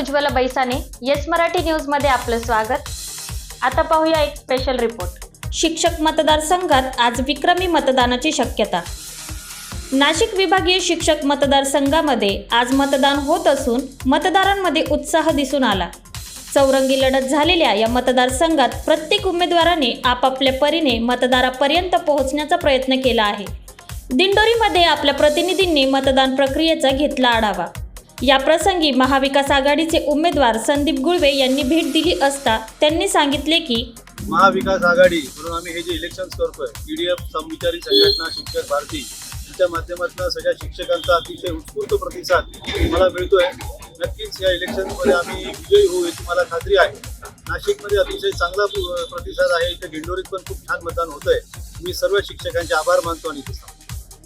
Ujjwala बैसाने yes Marathi news मध्ये आपलं स्वागत। आता पाहूया एक स्पेशल रिपोर्ट। शिक्षक मतदारसंघात आज विक्रमी मतदानाची शक्यता। नाशिक विभागीय शिक्षक मतदारसंघामध्ये आज मतदान होत असून मतदारांमध्ये उत्साह दिसून आला। चौरंगी लढत झालेल्या या मतदारसंघात प्रत्येक उमेदवाराने आपापल्या परीने मतदारापर्यंत पोहोचण्याचा प्रयत्न केला आहे। दिंडोरीमध्ये आपल्या प्रतिनिधींनी मतदान प्रक्रियेचा घेतला आढावा। या प्रसंगी महाविकास आघाडीचे उमेदवार संदीप गुळवे यांनी भेट दिली असता त्यांनी सांगितले की महाविकास आघाडी म्हणून आम्ही हे जे इलेक्शन्स करतोय पीडीएफ समविचारी संघटना शिक्षक भारती यांच्या माध्यमातून सगळ्या शिक्षकांचा अतिशय उत्स्फूर्त प्रतिसाद मला मिळतोय। नक्कीच या इलेक्शनमध्ये आम्ही विजयी होऊ याची मला खात्री आहे। नाशिकमध्ये अतिशय चांगला प्रतिसाद आहे। इथे दिंडोरीत पण खूप छान मतदान होतंय। मी सर्व शिक्षकांचे आभार मानतो आणि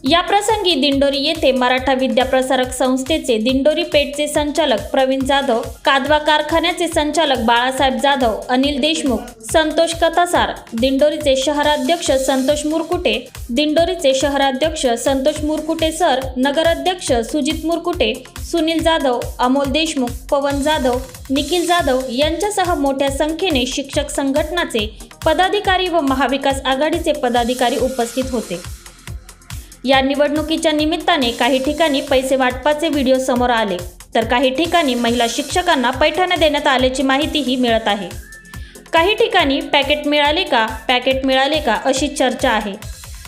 या प्रसंगी दिंडोरी येथे मराठा विद्या प्रसारक संस्थेचे दिंडोरी पेठचे संचालक प्रवीण जाधव, कादवा कारखान्याचे संचालक बाळासाहेब जाधव, अनिल देशमुख, संतोष कथासार, दिंडोरीचे शहराध्यक्ष संतोष मुरकुटे, दिंडोरीचे शहराध्यक्ष संतोष मुरकुटे सर, नगराध्यक्ष सुजित मुरकुटे, सुनील जाधव, अमोल देशमुख, पवन जाधव, निखिल जाधव यांच्यासह मोठ्या संख्येने शिक्षक संघटनाचे पदाधिकारी व महाविकास आघाडीचे पदाधिकारी उपस्थित होते। या निवडणुकीच्या निमित्ताने काही ठिकाणी पैसे वाटपाचे व्हिडिओ समोर आले, तर काही ठिकाणी महिला शिक्षकांना पैठण्या देण्यात आल्याची माहितीही मिळत आहे। काही ठिकाणी पॅकेट मिळाले का अशी चर्चा आहे।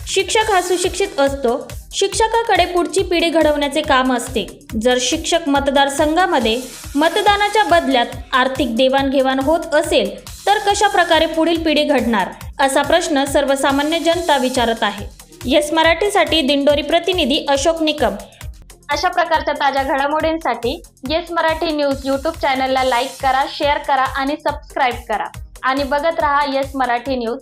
शिक्षक हा सुशिक्षित असतो। शिक्षकाकडे पुढची पिढी घडवण्याचे काम असते। जर शिक्षक मतदारसंघामध्ये मतदानाच्या बदल्यात आर्थिक देवाणघेवाण होत असेल तर कशा प्रकारे पुढील पिढी घडणार, असा प्रश्न सर्वसामान्य जनता विचारत आहे। येस मराठीसाठी दिंडोरी प्रतिनिधी अशोक निकम। अशा प्रकारच्या ताज्या घडामोडींसाठी येस मराठी न्यूज यूट्यूब चॅनलला लाईक करा, शेअर करा आणि सबस्क्राईब करा आणि बघत रहा येस मराठी न्यूज।